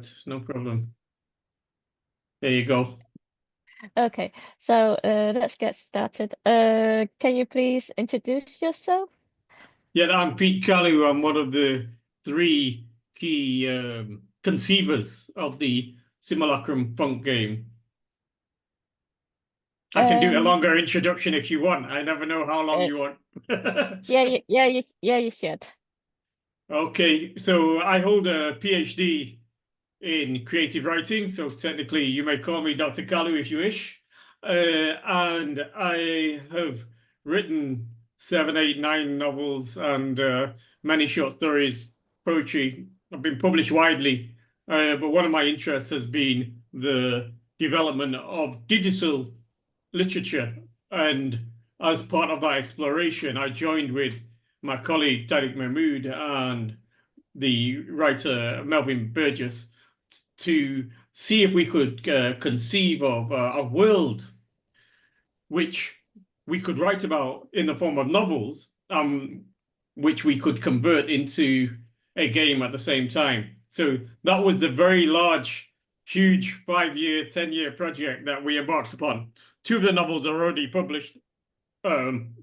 right. No problem. There you go. Okay, so let's get started. Can you please introduce yourself? Yeah, I'm Pete Kalu. I'm one of the three key conceivers of the Simulacrum Funk game. I can do a Um, longer introduction if you want. I never know how long uh, you want. yeah, you should. Okay, so I hold a PhD in creative writing, so technically you may call me Dr. Kalu if you wish. And I have written 7, 8, 9 novels and many short stories, poetry. I've been published widely, but one of my interests has been the development of digital literature. And as part of that exploration, I joined with my colleague Tariq Mahmood and the writer Melvin Burgess to see if we could conceive of a world which we could write about in the form of novels, which we could convert into a game at the same time. So that was the very large, huge 5-year, 10-year project that we embarked upon. Two of the novels are already published. Um,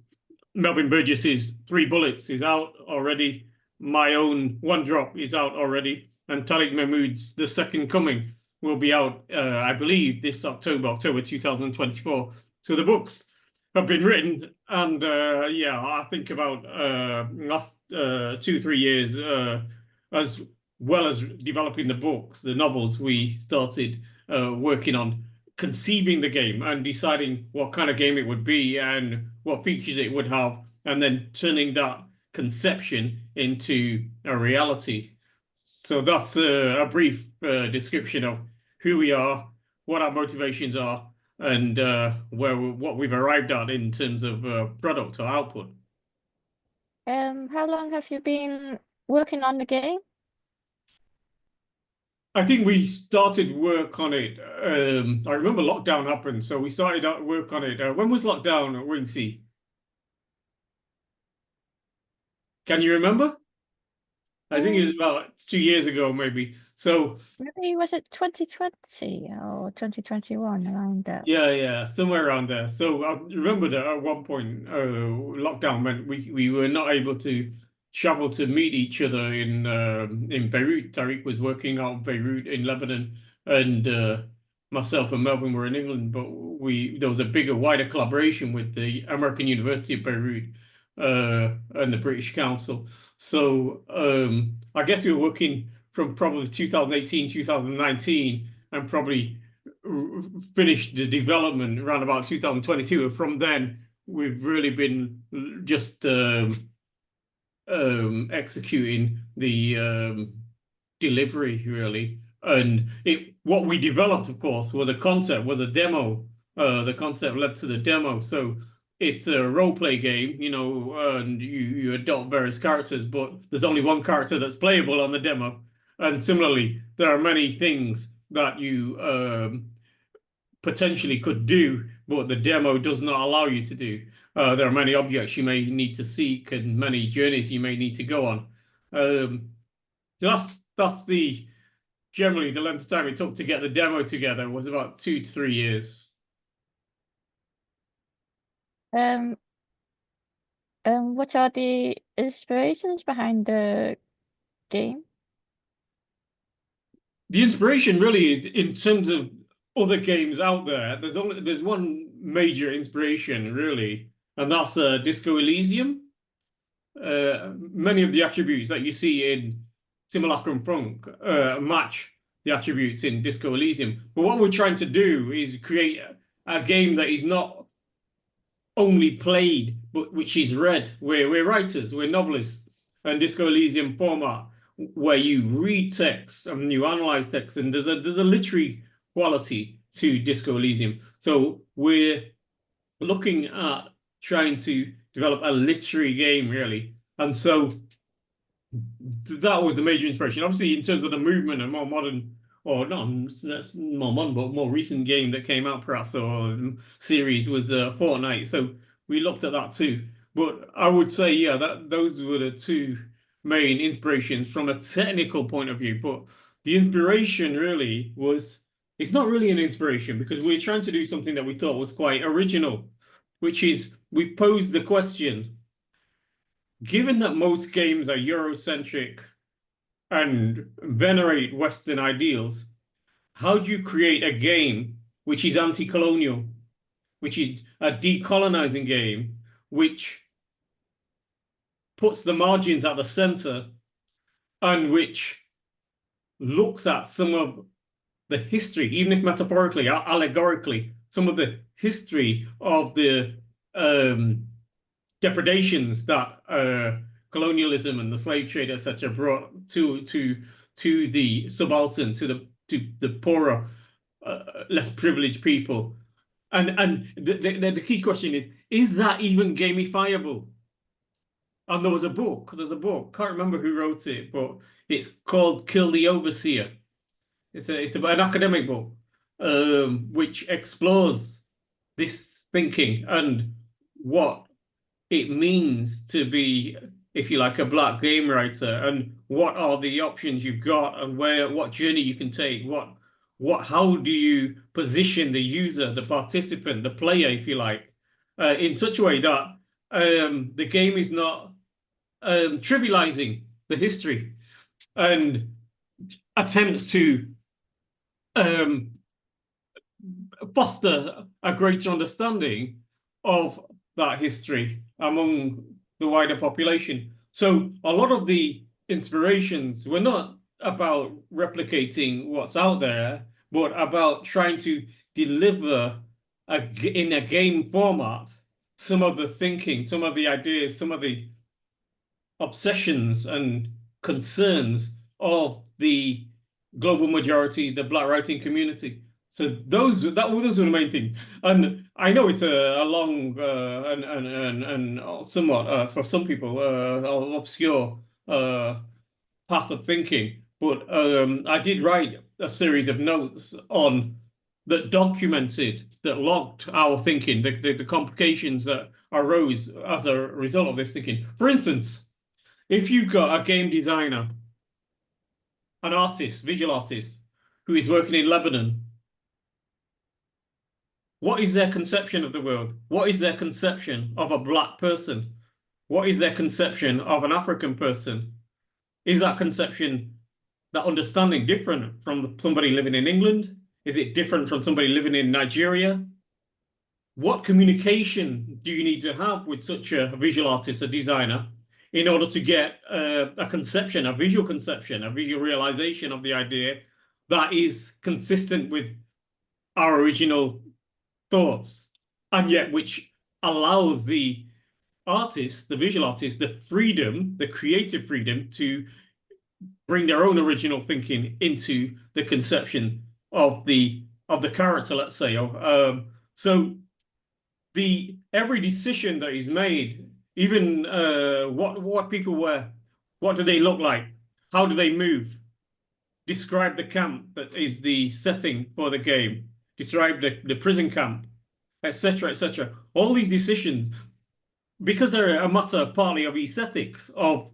Melvin Burgess's Three Bullets is out already. My own One Drop is out already. And Tariq Mahmood's The Second Coming will be out, I believe, this October 2024. So the books have been written. And yeah, I think about last 2, 3 years, as well as developing the books, the novels, we started working on conceiving the game and deciding what kind of game it would be and what features it would have, and then turning that conception into a reality. So that's a brief description of who we are, what our motivations are, and what we've arrived at in terms of product or output. How long have you been working on the game? I think we started work on it. I remember lockdown happened, so we started out work on it. When was lockdown, Wingsy? Can you remember? I think it was Um, about 2 years ago, maybe. So Maybe was it 2020 or 2021 around there? yeah, somewhere around there. So I remember that at one point, lockdown meant we were not able to travel to meet each other in Beirut. Tariq was working out of Beirut in Lebanon, and myself and Melvin were in England. But there was a bigger, wider collaboration with the American University of Beirut and the British Council. So I guess we were working from probably 2018, 2019, and probably finished the development around about 2022. And from then, we've really been just executing the delivery, really. And what we developed, of course, was a concept, was a demo. The concept led to the demo. So it's a role play game, and you adopt various characters, but there's only one character that's playable on the demo. And similarly, there are many things that you potentially could do, but the demo does not allow you to do. There are many objects you may need to seek and many journeys you may need to go on. Um, that's the generally the length of time it took to get the demo together was about 2 to 3 years. Um, what are the inspirations behind the game? The inspiration really in terms of other games out there, there's one major inspiration really, and that's Disco Elysium. Many of the attributes that you see in Simulacrum Funk match the attributes in Disco Elysium. But what we're trying to do is create a game that is not only played, but which is read. We're writers, we're novelists, and Disco Elysium format where you read text and you analyze text, and there's a literary quality to Disco Elysium. So we're looking at trying to develop a literary game, really. And so that was the major inspiration. Obviously, in terms of the movement, a more modern, or not that's more modern, but more recent game that came out, perhaps, or series was Fortnite. So we looked at that too. But I would say, yeah, that those were the two main inspirations from a technical point of view. But the inspiration really was, it's not really an inspiration because we were trying to do something that we thought was quite original, which is we posed the question, given that most games are Eurocentric and venerate Western ideals, how do you create a game which is anti-colonial, which is a decolonizing game, which puts the margins at the center and which looks at some of the history, even if metaphorically, allegorically, some of the history of the depredations that colonialism and the slave trade, etc., brought to the subaltern, to the poorer, less privileged people. And the key question is that even gamifiable? And there's a book, can't remember who wrote it, but it's called Kill the Overseer. It's about an academic book, which explores this thinking and what it means to be, if you like, a black game writer, and what are the options you've got, and what journey you can take, how do you position the user, the participant, the player, if you like, in such a way that the game is not trivializing the history and attempts to um, foster a greater understanding of that history among the wider population. So a lot of the inspirations were not about replicating what's out there, but about trying to deliver in a game format some of the thinking, some of the ideas, some of the obsessions and concerns of the global majority, the black writing community. So those were the main things. And I know it's a long and somewhat for some people obscure path of thinking, but I did write a series of notes on that documented, that logged our thinking, the complications that arose as a result of this thinking. For instance, if you've got a game designer, an artist, visual artist, who is working in Lebanon, what is their conception of the world? What is their conception of a black person? What is their conception of an African person? Is that conception, that understanding, different from somebody living in England? Is it different from somebody living in Nigeria? What communication do you need to have with such a visual artist, a designer, in order to get a conception, a visual conception, a visual realization of the idea that is consistent with our original thoughts, and yet which allows the artist, the visual artist, the freedom, the creative freedom to bring their own original thinking into the conception of the character, let's say. So every decision that is made, even what people wear, what do they look like, how do they move, describe the camp that is the setting for the game, describe the prison camp, etc., etc. All these decisions, because they're a matter partly of aesthetics, of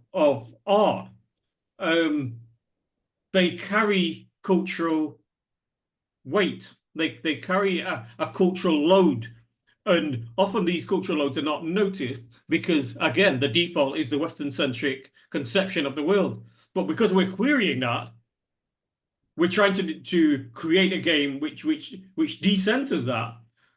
art, they carry cultural weight. They carry a cultural load. And often these cultural loads are not noticed because, again, the default is the Western-centric conception of the world. But because we're querying that, we're trying to create a game which decenters that.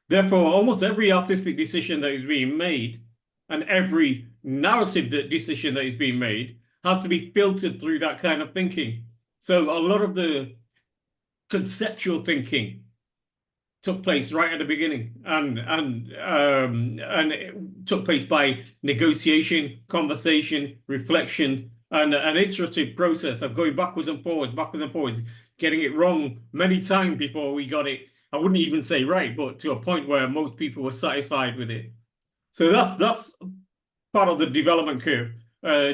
Therefore, almost every artistic decision that is being made and every narrative decision that is being made has to be filtered through that kind of thinking. So a lot of the conceptual thinking took place right at the beginning, and it took place by negotiation, conversation, reflection, and an iterative process of going backwards and forwards, getting it wrong many times before we got it. I wouldn't even say right, but to a point where most people were satisfied with it. So that's part of the development curve,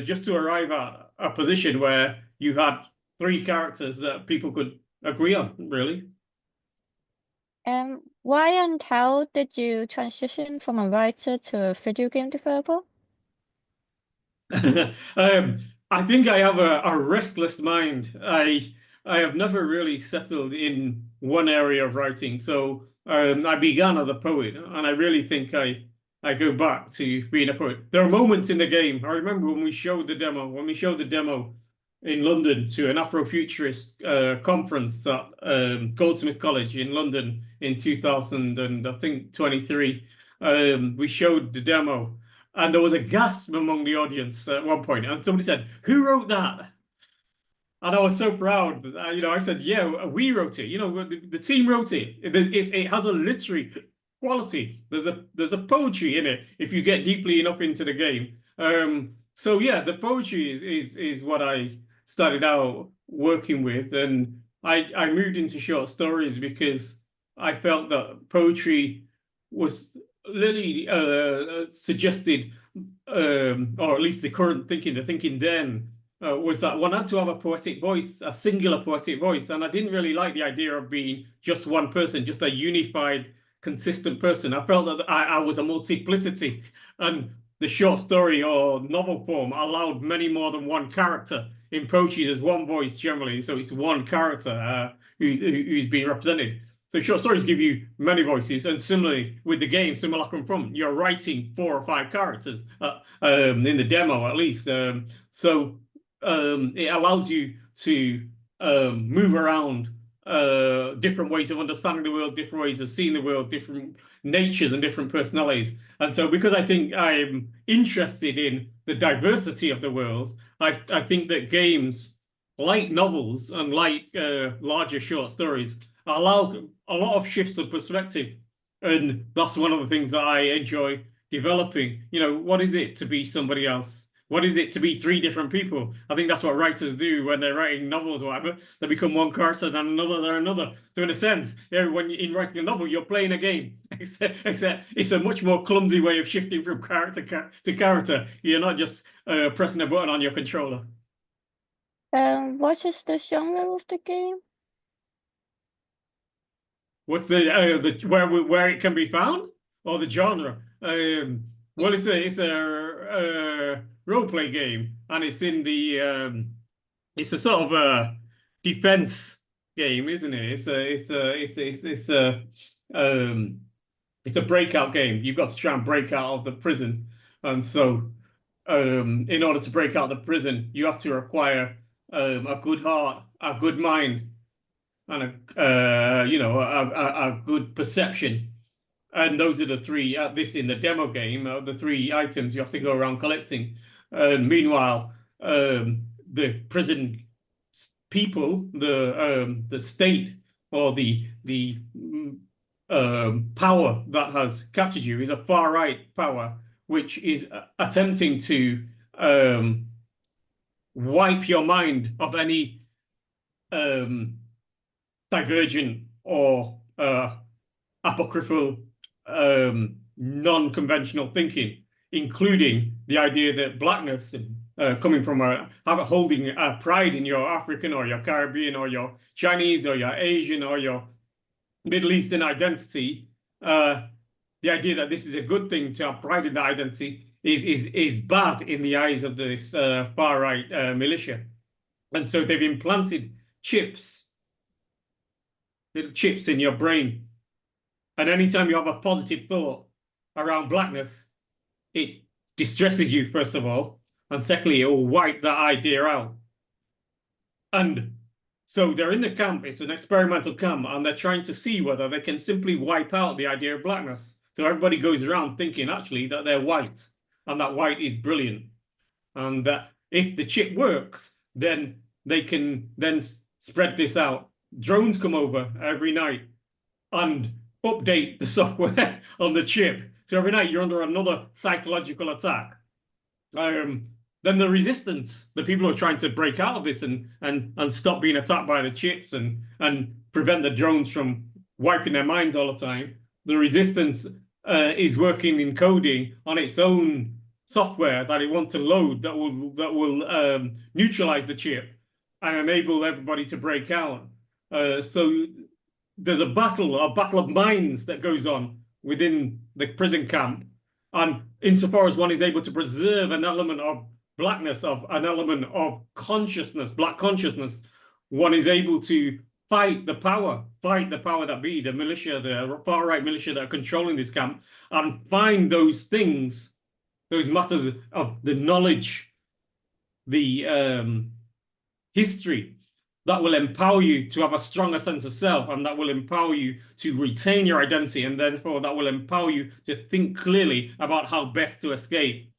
just to arrive at a position where you had three characters that people could agree on, really. Why and how did you transition from a writer to a video game developer? I think I have a restless mind. I have never really settled in one area of writing. So I began as a poet, and I really think I go back to being a poet. There are moments in the game. I remember when we showed the demo in London to an Afrofuturist conference at Goldsmith College in London in 2000 and I think 23. We showed the demo, and there was a gasp among the audience at one point, and somebody said, "Who wrote that?" And I was so proud that, I said, yeah, we wrote it. The team wrote it. It has a literary quality. There's a poetry in it if you get deeply enough into the game. So yeah, the poetry is what I started out working with, and I moved into short stories because I felt that poetry was really suggested, or at least the current thinking, the thinking then was that one had to have a poetic voice, a singular poetic voice. And I didn't really like the idea of being just one person, just a unified, consistent person. I felt that I was a multiplicity. And the short story or novel form allowed many more than one character. In poetry, there's one voice generally, so it's one character who's being represented. So short stories give you many voices, and similarly with the game Simulacrum Funk, you're writing 4 or 5 characters in the demo at least. So it allows you to move around different ways of understanding the world, different ways of seeing the world, different natures and different personalities. And so because I think I'm interested in the diversity of the world, I think that games like novels and like larger short stories allow a lot of shifts of perspective. And that's one of the things that I enjoy developing. What is it to be somebody else? What is it to be 3 different people? I think that's what writers do when they're writing novels or whatever. They become one character, then another, then another. So in a sense, when in writing a novel, you're playing a game. Except it's a much more clumsy way of shifting from character to character. You're not just pressing a button on your controller. What is the genre of the game? What's the where it can be found, or the genre? Well, it's a role play game, and it's in the it's a sort of a defense game, isn't it? It's a breakout game. You've got to try and break out of the prison, and so in order to break out of the prison, you have to acquire a good heart, a good mind, and a good perception. And those are the 3 this in the demo game, the 3 items you have to go around collecting. Meanwhile, the prison people, the state or the power that has captured you is a far right power, which is attempting to wipe your mind of any divergent or apocryphal, non-conventional thinking, including the idea that blackness, coming from holding a pride in your African or your Caribbean or your Chinese or your Asian or your Middle Eastern identity, the idea that this is a good thing to have pride in that identity is bad in the eyes of this far right militia. And so they've implanted little chips in your brain. And anytime you have a positive thought around blackness, it distresses you, first of all. And secondly, it will wipe that idea out. And so they're in the camp, it's an experimental camp, and they're trying to see whether they can simply wipe out the idea of blackness. So everybody goes around thinking actually that they're white, and that white is brilliant. And that if the chip works, then they can then spread this out. Drones come over every night and update the software on the chip. So every night you're under another psychological attack. Then the resistance, the people who are trying to break out of this and stop being attacked by the chips and prevent the drones from wiping their minds all the time. The resistance is working in coding on its own software that it wants to load that will neutralize the chip and enable everybody to break out. So there's a battle of minds that goes on within the prison camp. And insofar as one is able to preserve an element of blackness, of an element of consciousness, black consciousness, one is able to fight the power that be, the militia, the far-right militia that are controlling this camp, and find those things, those matters of the knowledge, the history that will empower you to have a stronger sense of self, and that will empower you to retain your identity, and therefore that will empower you to think clearly about how best to escape.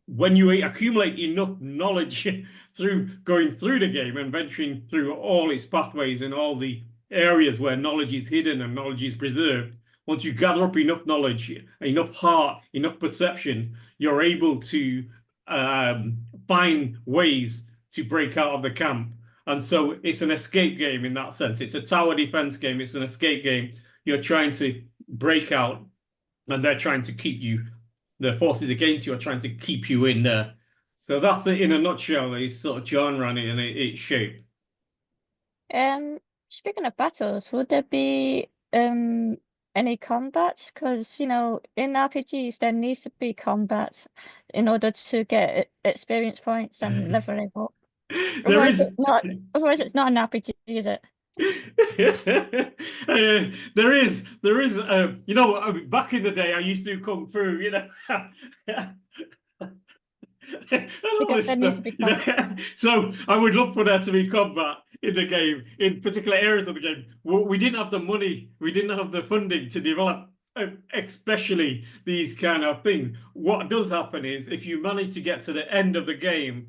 When you accumulate enough knowledge through going through the game and venturing through all its pathways and all the areas where knowledge is hidden and knowledge is preserved, once you gather up enough knowledge, enough heart, enough perception, you're able to find ways to break out of the camp. And so it's an escape game in that sense. It's a tower defense game. It's an escape game. You're trying to break out, and they're trying to keep you, the forces against you are trying to keep you in there. So that's it in a nutshell, it's sort of genre and its shape. Speaking of battles, would there be any combat? Because in RPGs there needs to be combat in order to get experience points and leveling up. There is Otherwise it's not an RPG, is it? There is back in the day I used to do kung fu, and all this stuff, so I would look for there to be combat in the game, in particular areas of the game. We didn't have the money, we didn't have the funding to develop especially these kind of things. What does happen is, if you manage to get to the end of the game,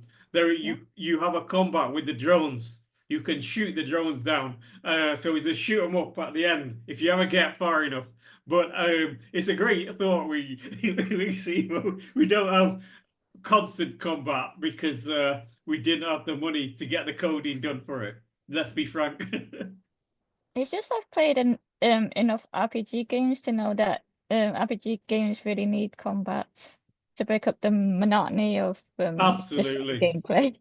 you have a combat with the drones. You can shoot the drones down, so it's a shoot them up at the end if you ever get far enough. But it's a great thought we see. We don't have constant combat because we didn't have the money to get the coding done for it. Let's be frank. It's just I've played enough RPG games to know that RPG games really need combat to break up the monotony of Absolutely. gameplay.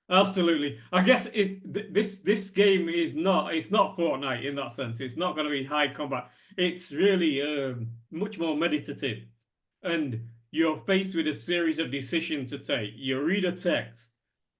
Absolutely. I guess this game is not, it's not Fortnite in that sense. It's not going to be high combat. It's really much more meditative, and you're faced with a series of decisions to take. You read a text,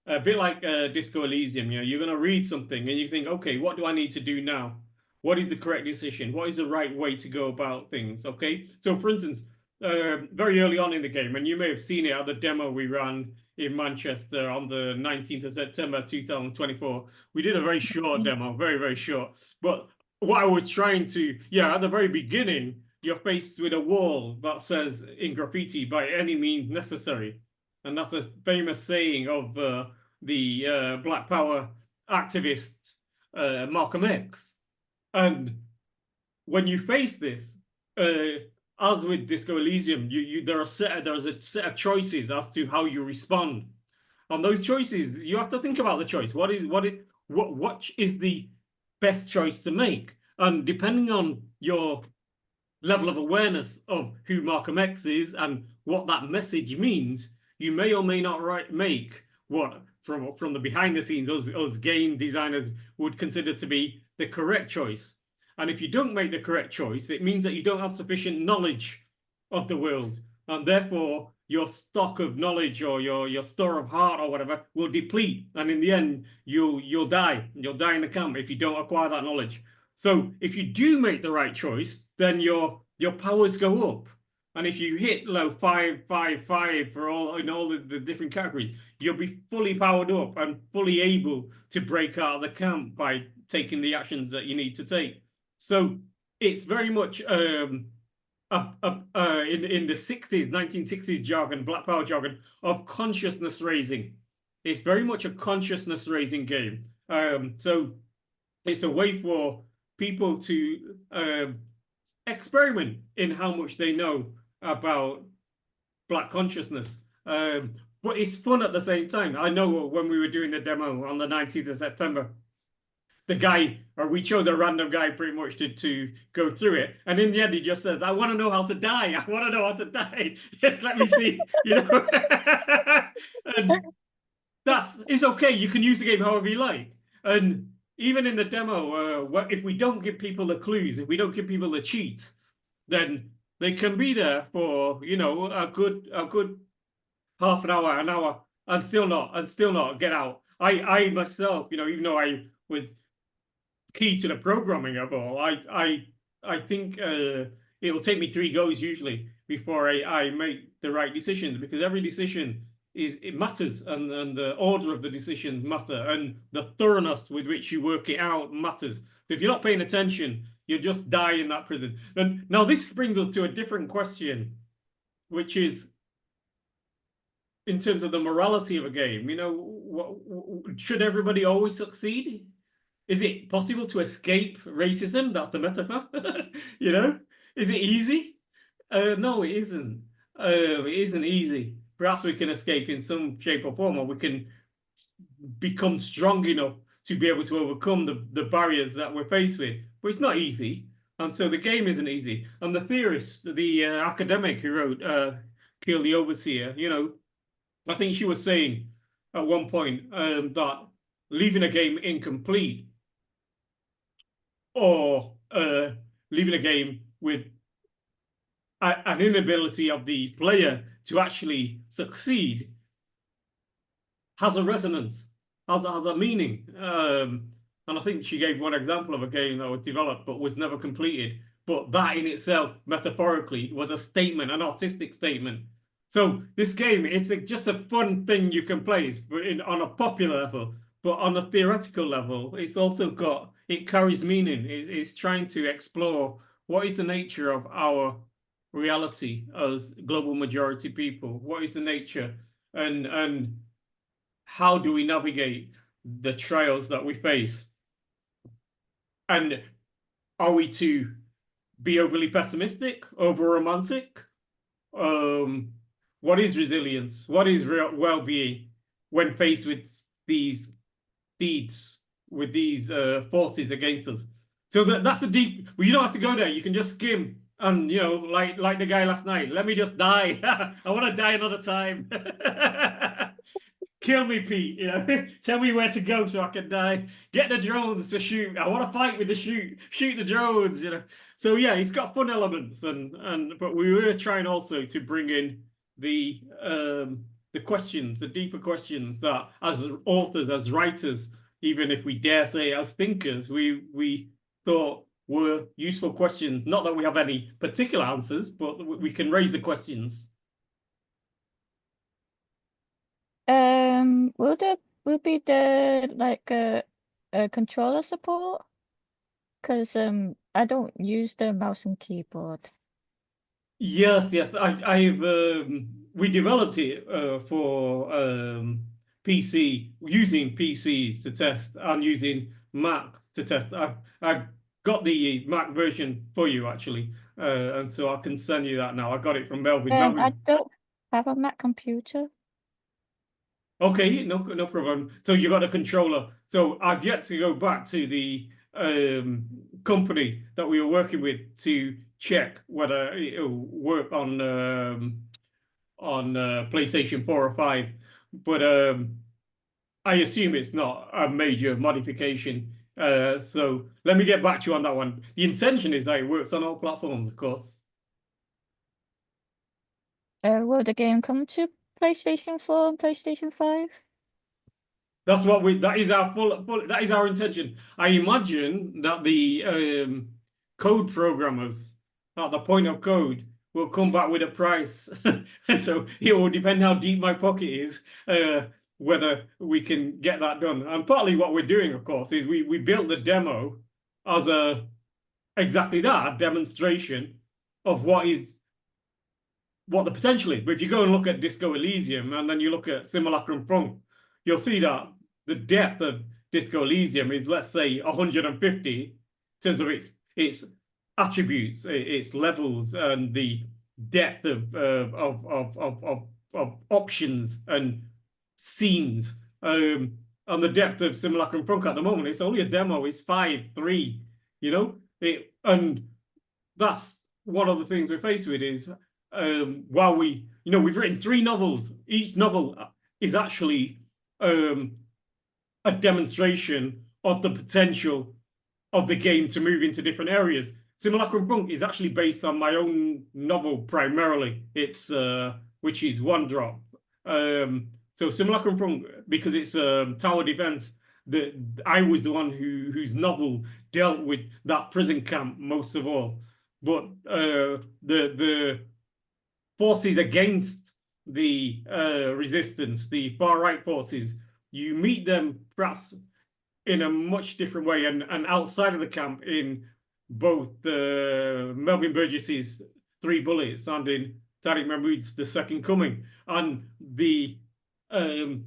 a bit like Disco Elysium. You're going to read something and you think, okay, what do I need to do now? What is the correct decision? What is the right way to go about things? Okay, so for instance, very early on in the game, and you may have seen it at the demo we ran in Manchester on the 19th of September 2024, we did a very short demo, very, very short. But what I was trying to, at the very beginning, you're faced with a wall that says in graffiti, by any means necessary. And that's a famous saying of the Black Power activist Malcolm X. And when you face this, as with Disco Elysium, there's a set of choices as to how you respond. On those choices, you have to think about the choice. What is the best choice to make? And depending on your level of awareness of who Malcolm X is and what that message means, you may or may not make what from the behind the scenes us game designers would consider to be the correct choice. And if you don't make the correct choice, it means that you don't have sufficient knowledge of the world, and therefore your stock of knowledge or your store of heart or whatever will deplete, and in the end you'll die. You'll die in the camp if you don't acquire that knowledge. So if you do make the right choice, then your powers go up. And if you hit 5, 5, 5 for all the different categories, you'll be fully powered up and fully able to break out of the camp by taking the actions that you need to take. So it's very much in the 60s, 1960s jargon, Black Power jargon, of consciousness raising. It's very much a consciousness raising game. So it's a way for people to experiment in how much they know about Black consciousness. But it's fun at the same time. I know when we were doing the demo on the 19th of September, we chose a random guy pretty much to go through it. And in the end, he just says, I want to know how to die. I want to know how to die. Just let me see, And it's okay. You can use the game however you like. And even in the demo, if we don't give people the clues, if we don't give people the cheats, then they can be there for, a good half an hour, and still not get out. I myself, even though I key to the programming of all. I think it will take me 3 goes usually before I make the right decisions, because every decision it matters, and the order of the decisions matter, and the thoroughness with which you work it out matters. If you're not paying attention, you'll just die in that prison. And now this brings us to a different question, which is in terms of the morality of a game. You know, should everybody always succeed? Is it possible to escape racism? That's the metaphor. You know, is it easy? No, it isn't. It isn't easy. Perhaps we can escape in some shape or form, or we can become strong enough to be able to overcome the barriers that we're faced with. But it's not easy. And so the game isn't easy. And the theorist, the academic who wrote Kill the Overseer, you know, I think she was saying at one point that leaving a game incomplete, or leaving a game with an inability of the player to actually succeed, has a resonance, has a meaning. And I think she gave one example of a game that was developed but was never completed. But that in itself, metaphorically, was a statement, an artistic statement. So this game, it's just a fun thing you can play on a popular level, but on a theoretical level, it's also it carries meaning. It's trying to explore what is the nature of our reality as global majority people. What is the nature, and how do we navigate the trials that we face? And are we to be overly pessimistic, over romantic? What is resilience? What is well-being when faced with these deeds, with these forces against us? So that's the deep. Well, you don't have to go there. You can just skim, and you know, like the guy last night. Let me just die. I want to die another time. Kill me, Pete. You know, tell me where to go so I can die. Get the drones to shoot. I want to fight with the shoot the drones. You know. So yeah, it's got fun elements, and but we were trying also to bring in the questions, the deeper questions that as authors, as writers, even if we dare say as thinkers, we thought were useful questions. Not that we have any particular answers, but we can raise the questions. Will be the like a controller support? Because I don't use the mouse and keyboard. Yes, we developed it for PC, using PCs to test and using Mac to test. I've got the Mac version for you actually, and so I can send you that now. I got it from Melvin. I don't have a Mac computer. Okay, no problem. So you got a controller. So I've yet to go back to the company that we were working with to check whether it'll work on PlayStation 4 or 5. But I assume it's not a major modification. So let me get back to you on that one. The intention is that it works on all platforms, of course. Will the game come to PlayStation 4 and PlayStation 5? That's what that is our that is our intention. I imagine that the code programmers at the point of code will come back with a price. So it will depend how deep my pocket is, whether we can get that done. And partly what we're doing, of course, is we built the demo as exactly that, a demonstration of what the potential is. But if you go and look at Disco Elysium and then you look at Simulacrum Funk, you'll see that the depth of Disco Elysium is, let's say, 150 in terms of its attributes, its levels, and the depth of options and scenes. And the depth of Simulacrum Funk at the moment, it's only a demo. It's 5.3. You know, and that's one of the things we're faced with is while we've written 3 novels. Each novel is actually a demonstration of the potential of the game to move into different areas. Simulacrum Funk is actually based on my own novel primarily. It's which is One Drop. So Simulacrum Funk, because it's tower defense, I was the one whose novel dealt with that prison camp most of all. But the forces against the resistance, the far right forces, you meet them perhaps in a much different way and outside of the camp in both Melvin Burgess's Three Bullets and in Tariq Mahmood's The Second Coming. And the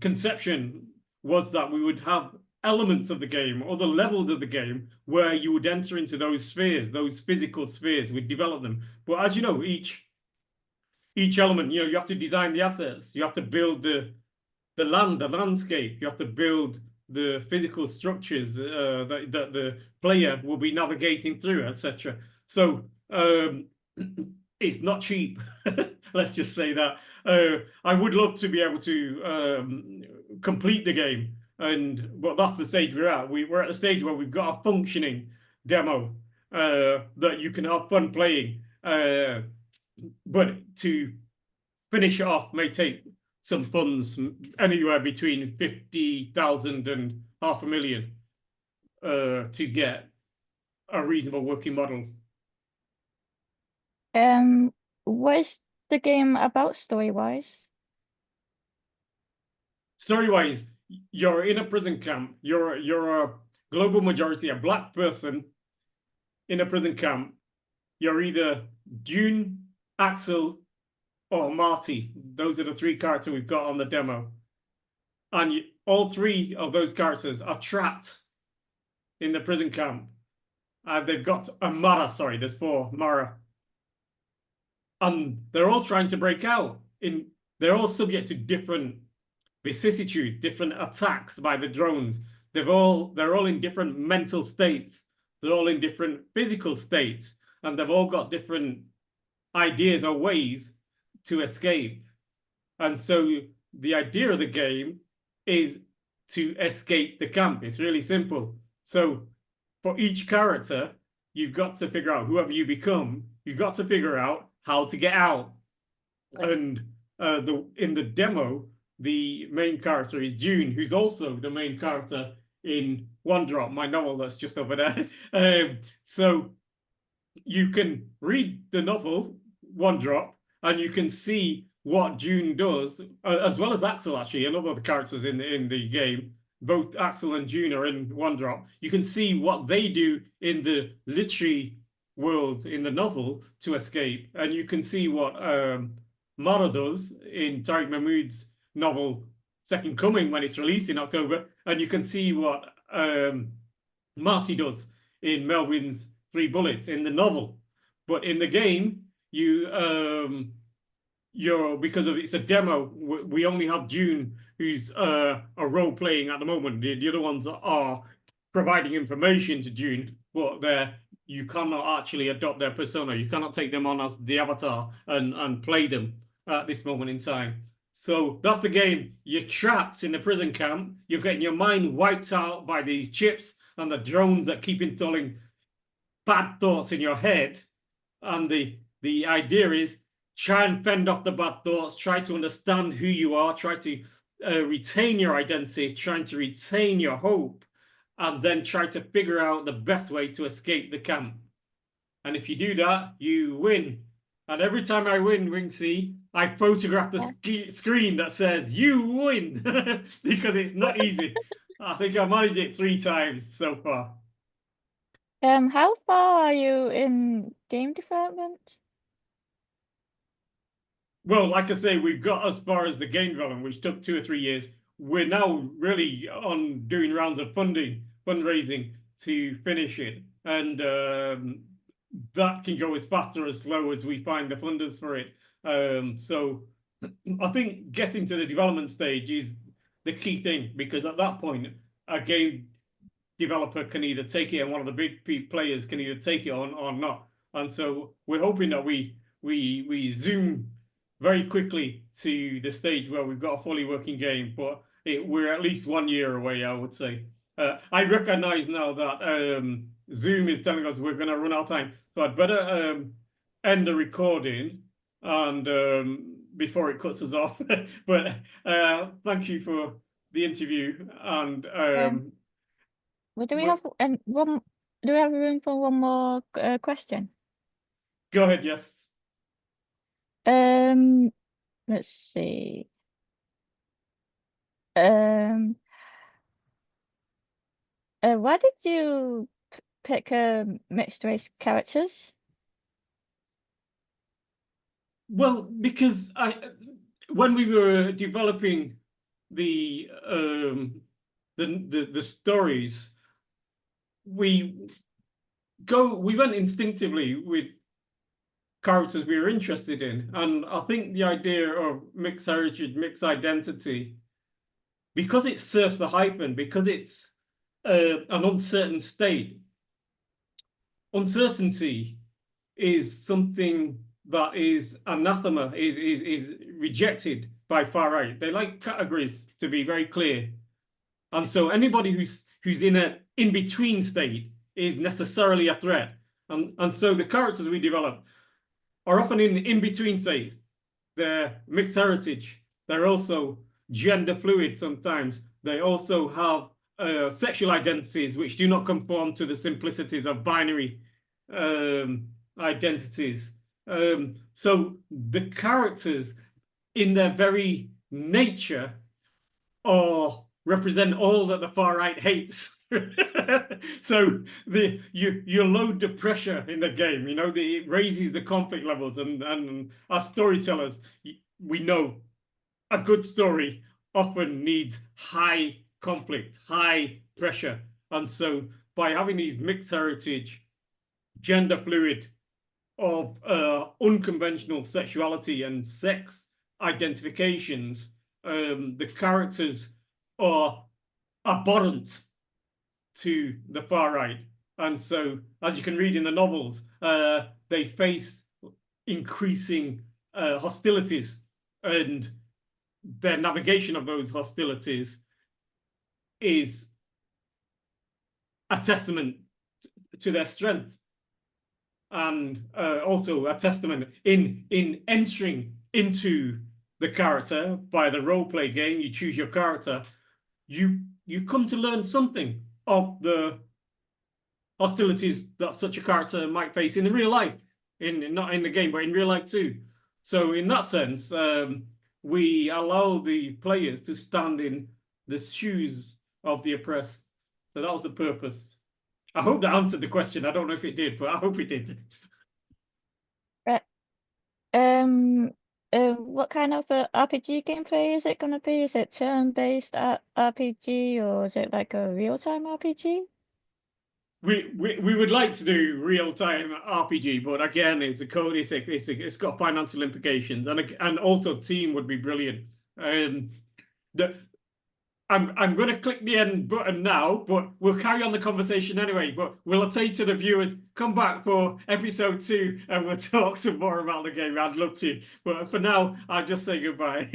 conception was that we would have elements of the game or the levels of the game where you would enter into those spheres, those physical spheres, we'd develop them. But as you know, each element, you know, you have to design the assets, you have to build the land, the landscape, you have to build the physical structures that the player will be navigating through, etc. So it's not cheap. Let's just say that. I would love to be able to complete the game, but that's the stage we're at. We're at a stage where we've got a functioning demo that you can have fun playing. But to finish it off may take some funds, anywhere between 50,000 and $500,000 to get a reasonable working model. What is the game about story-wise? Story-wise, you're in a prison camp. You're a global majority, a black person in a prison camp. You're either June, Axel, or Marty. Those are the three characters we've got on the demo. And all three of those characters are trapped in the prison camp. They've got a Mara, sorry, there's four, Mara. And they're all trying to break out. They're all subject to different vicissitudes, different attacks by the drones. They're all in different mental states. They're all in different physical states. And they've all got different ideas or ways to escape. And so the idea of the game is to escape the camp. It's really simple. So for each character, you've got to figure out, whoever you become, you've got to figure out how to get out. And in the demo, the main character is June, who's also the main character in One Drop, my novel that's just over there. So you can read the novel, One Drop, and you can see what June does, as well as Axel, actually, and other characters in the game. Both Axel and June are in One Drop. You can see what they do in the literary world in the novel to escape, and you can see what Mara does in Tariq Mahmood's novel Second Coming when it's released in October, and you can see what Marty does in Melvin's Three Bullets in the novel. But in the game, because of it's a demo, we only have June, who's a role playing at the moment. The other ones are providing information to June, but you cannot actually adopt their persona. You cannot take them on as the avatar and play them at this moment in time. So that's the game. You're trapped in the prison camp. You're getting your mind wiped out by these chips and the drones that keep installing bad thoughts in your head. And the idea is try and fend off the bad thoughts, try to understand who you are, try to retain your identity, trying to retain your hope, and then try to figure out the best way to escape the camp. And if you do that, you win. And every time I win, Wingsy, I photograph the screen that says, you win, because it's not easy. I think I managed it 3 times so far. How far are you in game development? Well, like I say, we've got as far as the game development, which took 2 or 3 years. We're now really on doing rounds of fundraising to finish it. And that can go as fast or as slow as we find the funders for it. So I think getting to the development stage is the key thing, because at that point, a game developer can either take it and one of the big players can either take it or not. And so we're hoping that we zoom very quickly to the stage where we've got a fully working game, but we're at least 1 year away, I would say. I recognize now that Zoom is telling us we're going to run out of time, so I'd better end the recording and before it cuts us off. But thank you for the interview, and Well, do we But have one? Do we have room for one more question? go ahead, yes. Let's see. Why did you pick mixed race characters? Well, because when we were developing the stories, we went instinctively with characters we were interested in, and I think the idea of mixed heritage, mixed identity, because it surfs the hyphen, because it's an uncertain state. Uncertainty is something that is anathema, is rejected by far right. They like categories to be very clear, and so anybody who's in an in-between state is necessarily a threat. And so the characters we develop are often in between states. They're mixed heritage. They're also gender fluid sometimes. They also have sexual identities which do not conform to the simplicities of binary identities. So the characters, in their very nature, represent all that the far right hates. So you load the pressure in the game. You know, it raises the conflict levels, and as storytellers, we know a good story often needs high conflict, high pressure, and so by having these mixed heritage, gender fluid, of unconventional sexuality and sex identifications, the characters are abhorrent to the far right. And so, as you can read in the novels, they face increasing hostilities, and their navigation of those hostilities is a testament to their strength, and also a testament in entering into the character by the role play game. You choose your character, you come to learn something of the hostilities that such a character might face in real life, not in the game, but in real life too. So in that sense, we allow the players to stand in the shoes of the oppressed. So that was the purpose. I hope that answered the question. I don't know if it did, but I hope it did. What kind of RPG gameplay is it going to be? Is it turn-based RPG, or is it like a real-time RPG? We would like to do real-time RPG, but again, it's a code. It's got financial implications, and also team would be brilliant. I'm going to click the end button now, but we'll carry on the conversation anyway. But we'll say to the viewers, come back for episode 2, and we'll talk some more about the game. I'd love to, but for now, I'll just say goodbye.